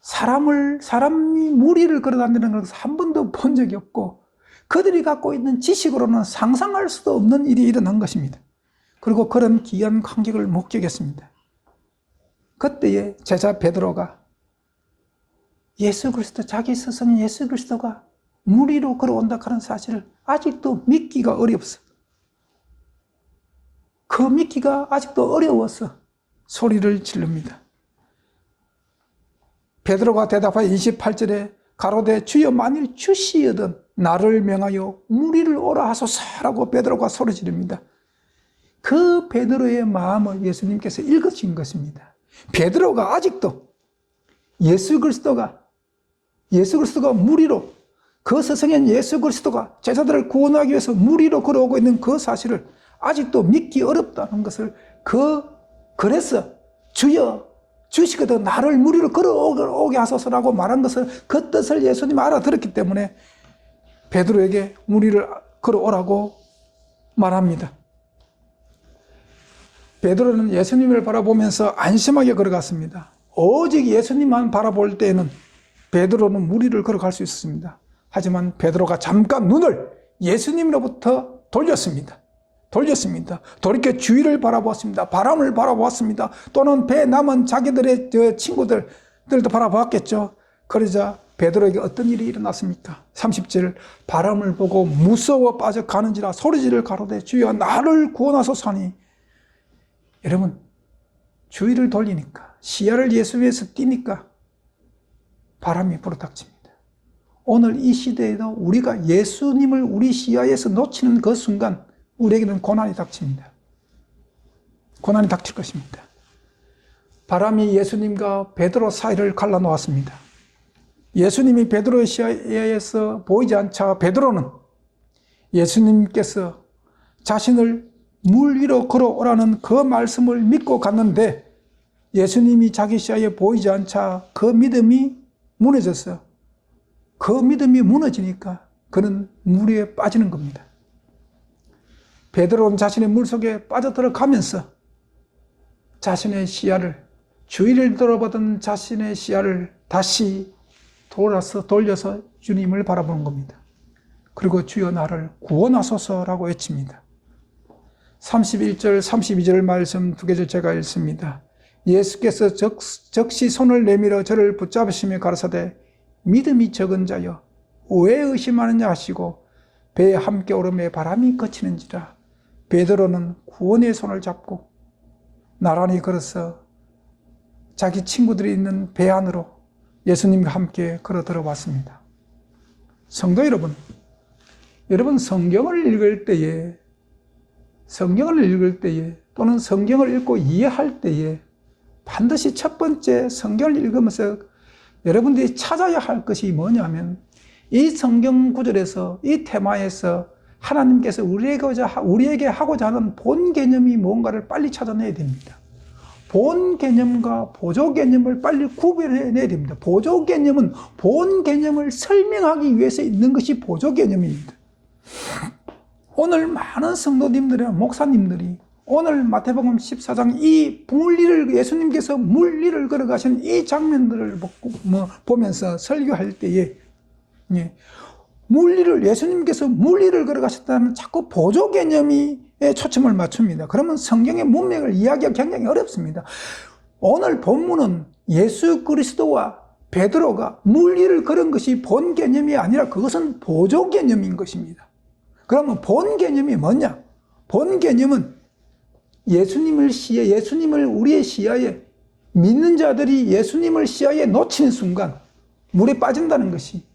사람이 무리를 걸어다니는 것을 한 번도 본 적이 없고 그들이 갖고 있는 지식으로는 상상할 수도 없는 일이 일어난 것입니다. 그리고 그런 귀한 감격을 목격했습니다. 그때에 제자 베드로가 예수 그리스도, 자기 스승 예수 그리스도가 무리로 걸어온다 하는 사실을 아직도 믿기가 어렵어. 그 믿기가 아직도 어려워서 소리를 지릅니다. 베드로가 대답하여 28절에 가로되 주여 만일 주시여든 나를 명하여 무리를 오라 하소서라고 베드로가 소리 지릅니다. 그 베드로의 마음을 예수님께서 읽으신 것입니다. 베드로가 아직도 예수 그리스도가 무리로, 그 스승인 예수 그리스도가 제자들을 구원하기 위해서 무리로 걸어오고 있는 그 사실을 아직도 믿기 어렵다는 것을 그래서 주여 주시거든 나를 무리로 걸어오게 하소서라고 말한 것을 그 뜻을 예수님이 알아들었기 때문에 베드로에게 무리를 걸어오라고 말합니다. 베드로는 예수님을 바라보면서 안심하게 걸어갔습니다. 오직 예수님만 바라볼 때에는 베드로는 무리를 걸어갈 수 있었습니다. 하지만 베드로가 잠깐 눈을 예수님으로부터 돌렸습니다. 돌이켜 주위를 바라보았습니다. 바람을 바라보았습니다. 또는 배에 남은 자기들의 친구들도 바라보았겠죠. 그러자 베드로에게 어떤 일이 일어났습니까? 30절 바람을 보고 무서워 빠져가는지라 소리지를 가로되 주여 나를 구원하소서 하니 여러분 주위를 돌리니까 시야를 예수 위에서 띄니까 바람이 불어닥칩니다. 오늘 이 시대에도 우리가 예수님을 우리 시야에서 놓치는 그 순간 우리에게는 고난이 닥칩니다. 고난이 닥칠 것입니다. 바람이 예수님과 베드로 사이를 갈라놓았습니다. 예수님이 베드로의 시야에서 보이지 않자 베드로는 예수님께서 자신을 물 위로 걸어오라는 그 말씀을 믿고 갔는데 예수님이 자기 시야에 보이지 않자 그 믿음이 무너졌어요. 그 믿음이 무너지니까 그는 물 위에 빠지는 겁니다. 베드로는 자신의 물속에 빠져들어가면서 자신의 시야를, 주위를 돌아보던 자신의 시야를 다시 돌려서 주님을 바라보는 겁니다. 그리고 주여 나를 구원하소서라고 외칩니다. 31절, 32절 말씀 두 개를 제가 읽습니다. 예수께서 즉시 손을 내밀어 저를 붙잡으시며 가라사대 믿음이 적은 자여 왜 의심하느냐 하시고 배에 함께 오름에 바람이 그치는지라. 베드로는 구원의 손을 잡고 나란히 걸어서 자기 친구들이 있는 배 안으로 예수님과 함께 걸어 들어왔습니다. 성도 여러분, 성경을 읽을 때에 또는 성경을 읽고 이해할 때에 반드시 첫 번째 성경을 읽으면서 여러분들이 찾아야 할 것이 뭐냐면 이 성경 구절에서 이 테마에서 하나님께서 우리에게 하고자 하는 본 개념이 뭔가를 빨리 찾아내야 됩니다. 본 개념과 보조 개념을 빨리 구별해내야 됩니다. 보조 개념은 본 개념을 설명하기 위해서 있는 것이 보조 개념입니다. 오늘 많은 성도님들이나 목사님들이 오늘 마태복음 14장 이 예수님께서 물리를 걸어가신 이 장면들을 보면서 설교할 때에 예수님께서 물리를 걸어가셨다는 자꾸 보조 개념에 초점을 맞춥니다. 그러면 성경의 문맥을 이해하기가 굉장히 어렵습니다. 오늘 본문은 예수 그리스도와 베드로가 물리를 걸은 것이 본 개념이 아니라 그것은 보조 개념인 것입니다. 그러면 본 개념이 뭐냐? 본 개념은 예수님을 우리의 시야에, 믿는 자들이 예수님을 시야에 놓치는 순간 물에 빠진다는 것이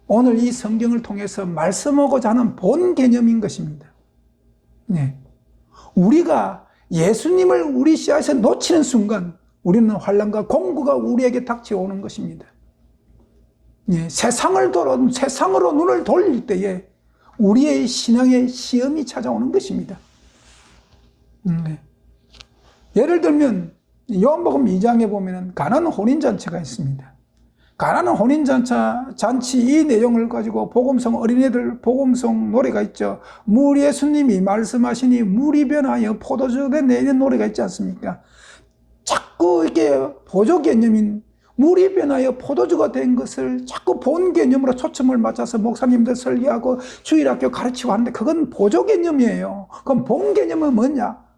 오늘 이 성경을 통해서 말씀하고자 하는 본 개념인 것입니다. 우리가 예수님을 우리 시야에서 놓치는 순간 우리는 환난과 공고가 우리에게 닥쳐오는 것입니다. 세상으로 눈을 돌릴 때에 우리의 신앙의 시험이 찾아오는 것입니다. 예를 들면 요한복음 2장에 보면 가나안 혼인잔치가 있습니다. 가나는 혼인잔치 이 내용을 가지고 복음성 어린애들 복음성 노래가 있죠. 물 예수님이 말씀하시니 물이 변하여 포도주 됐네 이런 노래가 있지 않습니까? 자꾸 이렇게 보조 개념인 물이 변하여 포도주가 된 것을 자꾸 본 개념으로 초점을 맞춰서 목사님들 설교하고 주일학교 가르치고 하는데 그건 보조 개념이에요. 그럼 본 개념은 뭐냐?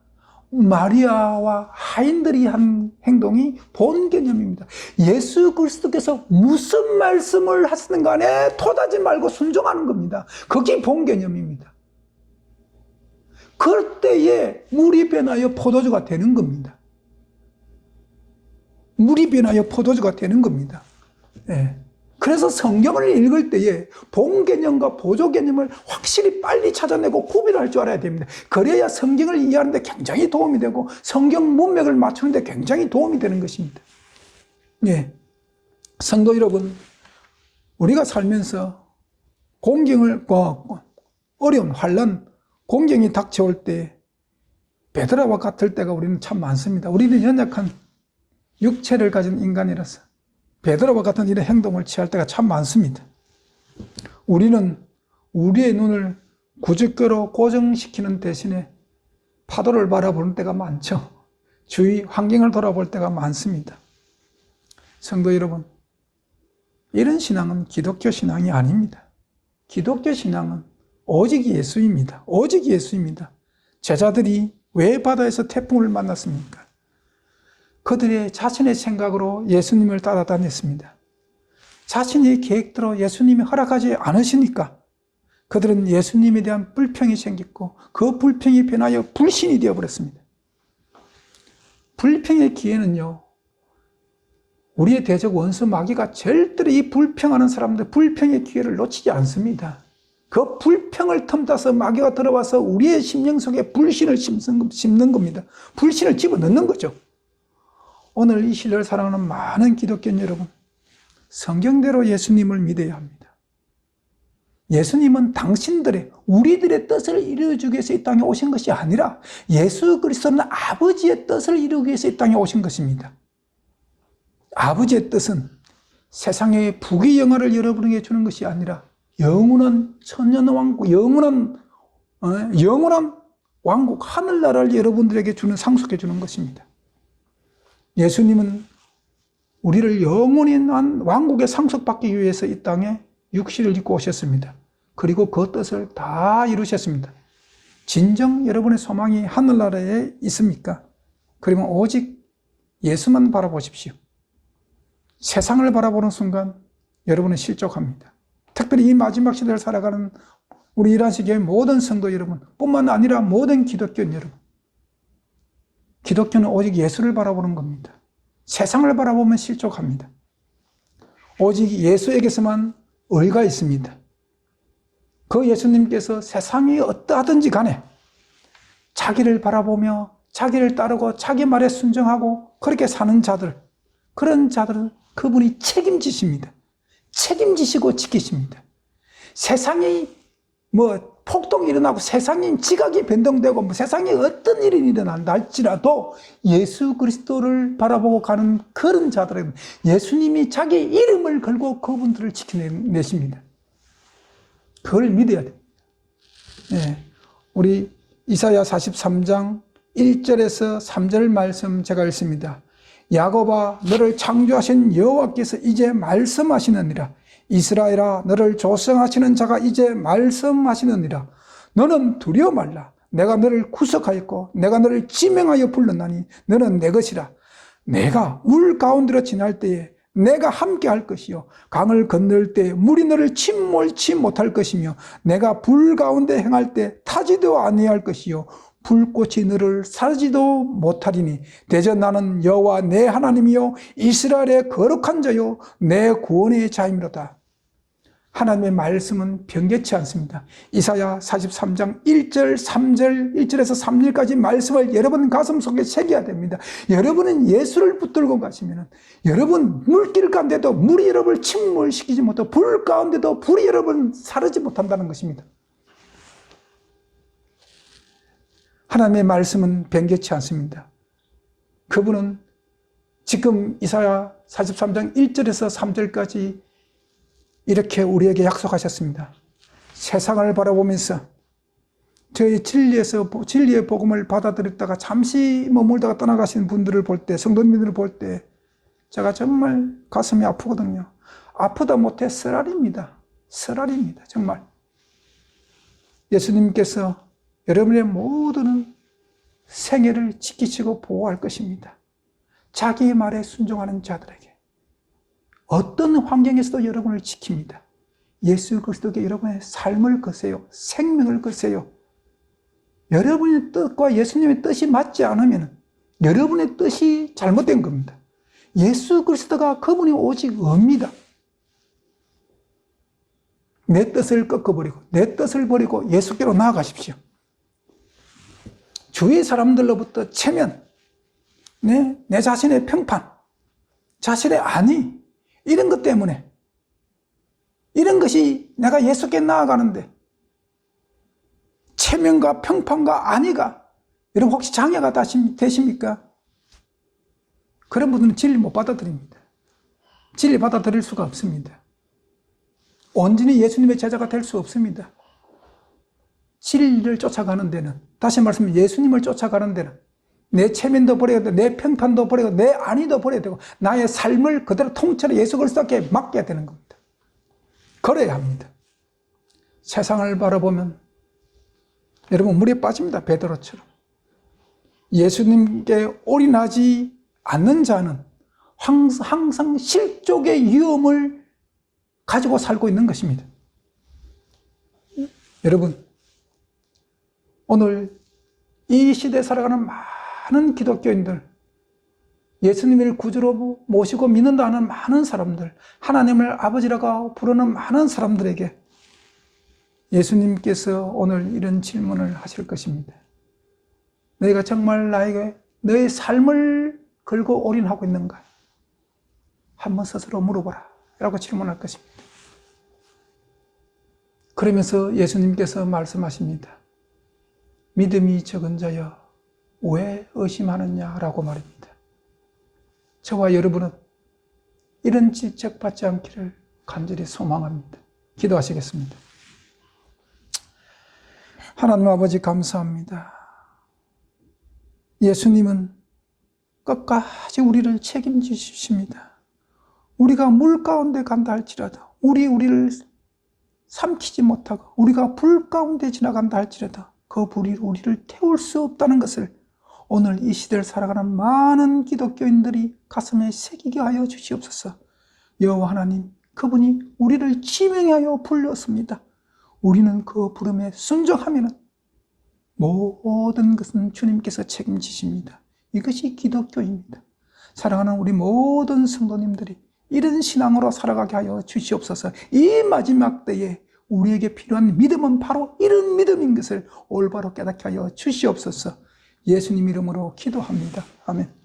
마리아와 하인들이 한 행동이 본 개념입니다. 예수 그리스도께서 무슨 말씀을 하시는 간에 토하지 말고 순종하는 겁니다. 그게 본 개념입니다. 그럴 때에 물이 변하여 포도주가 되는 겁니다. 물이 변하여 포도주가 되는 겁니다. 예. 그래서 성경을 읽을 때에 본 개념과 보조 개념을 확실히 빨리 찾아내고 구별할 줄 알아야 됩니다. 그래야 성경을 이해하는 데 굉장히 도움이 되고 성경 문맥을 맞추는 데 굉장히 도움이 되는 것입니다. 예. 성도 여러분, 우리가 살면서 공경을, 어려운 환난, 공경이 닥쳐올 때 베드로와 같을 때가 우리는 참 많습니다. 우리는 연약한 육체를 가진 인간이라서 베드로와 같은 이런 행동을 취할 때가 참 많습니다. 우리는 우리의 눈을 구주교로 고정시키는 대신에 파도를 바라보는 때가 많죠. 주위 환경을 돌아볼 때가 많습니다. 성도 여러분, 이런 신앙은 기독교 신앙이 아닙니다. 기독교 신앙은 오직 예수입니다. 오직 예수입니다. 제자들이 왜 바다에서 태풍을 만났습니까? 그들의 자신의 생각으로 예수님을 따라다녔습니다. 자신의 계획대로 예수님이 허락하지 않으시니까 그들은 예수님에 대한 불평이 생겼고 그 불평이 변하여 불신이 되어버렸습니다. 불평의 기회는요, 우리의 대적 원수 마귀가 절대로 이 불평하는 사람들 불평의 기회를 놓치지 않습니다. 그 불평을 틈타서 마귀가 들어와서 우리의 심령 속에 불신을 심는 겁니다. 불신을 집어넣는 거죠. 오늘 이 시대를 사랑하는 많은 기독교인 여러분, 성경대로 예수님을 믿어야 합니다. 예수님은 당신들의, 우리들의 뜻을 이루어주기 위해서 이 땅에 오신 것이 아니라 예수 그리스도는 아버지의 뜻을 이루기 위해서 이 땅에 오신 것입니다. 아버지의 뜻은 세상의 부귀 영화를 여러분에게 주는 것이 아니라 영원한 천년왕국, 영원한 왕국, 하늘나라를 여러분들에게 상속해 주는 것입니다. 예수님은 우리를 영원한 왕국에 상속받기 위해서 이 땅에 육신을 입고 오셨습니다. 그리고 그 뜻을 다 이루셨습니다. 진정 여러분의 소망이 하늘나라에 있습니까? 그러면 오직 예수만 바라보십시오. 세상을 바라보는 순간 여러분은 실족합니다. 특별히 이 마지막 시대를 살아가는 우리 이란시교회 모든 성도 여러분 뿐만 아니라 모든 기독교인 여러분, 기독교는 오직 예수를 바라보는 겁니다. 세상을 바라보면 실족합니다. 오직 예수에게서만 의가 있습니다. 그 예수님께서 세상이 어떠하든지 간에 자기를 바라보며 자기를 따르고 자기 말에 순종하고 그렇게 사는 자들, 그런 자들은 그분이 책임지십니다. 책임지시고 지키십니다. 세상이 폭동이 일어나고 세상이 지각이 변동되고 세상에 어떤 일이 일어난다 할지라도 예수 그리스도를 바라보고 가는 그런 자들은 예수님이 자기 이름을 걸고 그분들을 지켜내십니다. 그걸 믿어야 됩니다. 네. 우리 이사야 43장 1절에서 3절 말씀 제가 읽습니다. 야곱아, 너를 창조하신 여호와께서 이제 말씀하시느니라. 이스라엘아, 너를 조성하시는 자가 이제 말씀하시느니라. 너는 두려워 말라. 내가 너를 구속하였고 내가 너를 지명하여 불렀나니 너는 내 것이라. 내가 물 가운데로 지날 때에 내가 함께 할 것이요 강을 건널 때 물이 너를 침몰치 못할 것이며 내가 불 가운데 행할 때 타지도 아니할 것이요 불꽃이 너를 사르지도 못하리니 대저 나는 여호와 내 하나님이요 이스라엘의 거룩한 자요 내 구원의 자임이로다. 하나님의 말씀은 변개치 않습니다. 이사야 43장 1절, 3절, 1절에서 3절까지 말씀을 여러분 가슴속에 새겨야 됩니다. 여러분은 예수를 붙들고 가시면 여러분 물길 가운데도 물이 여러분을 침몰시키지 못하고 불 가운데도 불이 여러분을 사르지 못한다는 것입니다. 하나님의 말씀은 변개치 않습니다. 그분은 지금 이사야 43장 1절에서 3절까지 이렇게 우리에게 약속하셨습니다. 세상을 바라보면서 저희 진리의 복음을 받아들였다가 잠시 머물다가 떠나가신 분들을 볼 때, 성도님들을 볼 때 제가 정말 가슴이 아프거든요. 아프다 못해 쓰라립니다. 쓰라립니다. 정말. 예수님께서 여러분의 모든 생애를 지키시고 보호할 것입니다. 자기의 말에 순종하는 자들에게 어떤 환경에서도 여러분을 지킵니다. 예수 그리스도께 여러분의 삶을 거세요. 생명을 거세요. 여러분의 뜻과 예수님의 뜻이 맞지 않으면 여러분의 뜻이 잘못된 겁니다. 예수 그리스도가 그분이 오직 의입니다. 내 뜻을 꺾어버리고 내 뜻을 버리고 예수께로 나아가십시오. 주위 사람들로부터 체면, 내 자신의 평판, 자신의 안위, 이런 것 때문에, 이런 것이 내가 예수께 나아가는데 체면과 평판과 안위가 여러분 혹시 장애가 되십니까? 그런 분들은 진리 못 받아들입니다. 진리 받아들일 수가 없습니다. 온전히 예수님의 제자가 될 수 없습니다. 진리를 쫓아가는 데는, 다시 말하면 예수님을 쫓아가는 데는 내 체면도 버려야 되고 내 평판도 버리고 내 안위도 버려야 되고 나의 삶을 그대로 통째로 예수 그리스도께 맡겨야 되는 겁니다. 그래야 합니다. 세상을 바라보면 여러분 물에 빠집니다. 베드로처럼. 예수님께 올인하지 않는 자는 항상 실족의 위험을 가지고 살고 있는 것입니다. 여러분, 오늘 이 시대에 살아가는 많은 기독교인들, 예수님을 구주로 모시고 믿는다 하는 많은 사람들, 하나님을 아버지라고 부르는 많은 사람들에게 예수님께서 오늘 이런 질문을 하실 것입니다. 너희가 정말 나에게 너의 삶을 걸고 올인하고 있는가? 한번 스스로 물어보라 라고 질문할 것입니다. 그러면서 예수님께서 말씀하십니다. 믿음이 적은 자여 왜 의심하느냐라고 말입니다. 저와 여러분은 이런 질책받지 않기를 간절히 소망합니다. 기도하시겠습니다. 하나님 아버지 감사합니다. 예수님은 끝까지 우리를 책임지십니다. 우리가 물 가운데 간다 할지라도 우리를 삼키지 못하고 우리가 불 가운데 지나간다 할지라도 그 불이 우리를 태울 수 없다는 것을 오늘 이 시대를 살아가는 많은 기독교인들이 가슴에 새기게 하여 주시옵소서. 여호와 하나님, 그분이 우리를 지명하여 불렀습니다. 우리는 그 부름에 순종하면 모든 것은 주님께서 책임지십니다. 이것이 기독교입니다. 사랑하는 우리 모든 성도님들이 이런 신앙으로 살아가게 하여 주시옵소서. 이 마지막 때에 우리에게 필요한 믿음은 바로 이런 믿음인 것을 올바로 깨닫게 하여 주시옵소서. 예수님 이름으로 기도합니다. 아멘.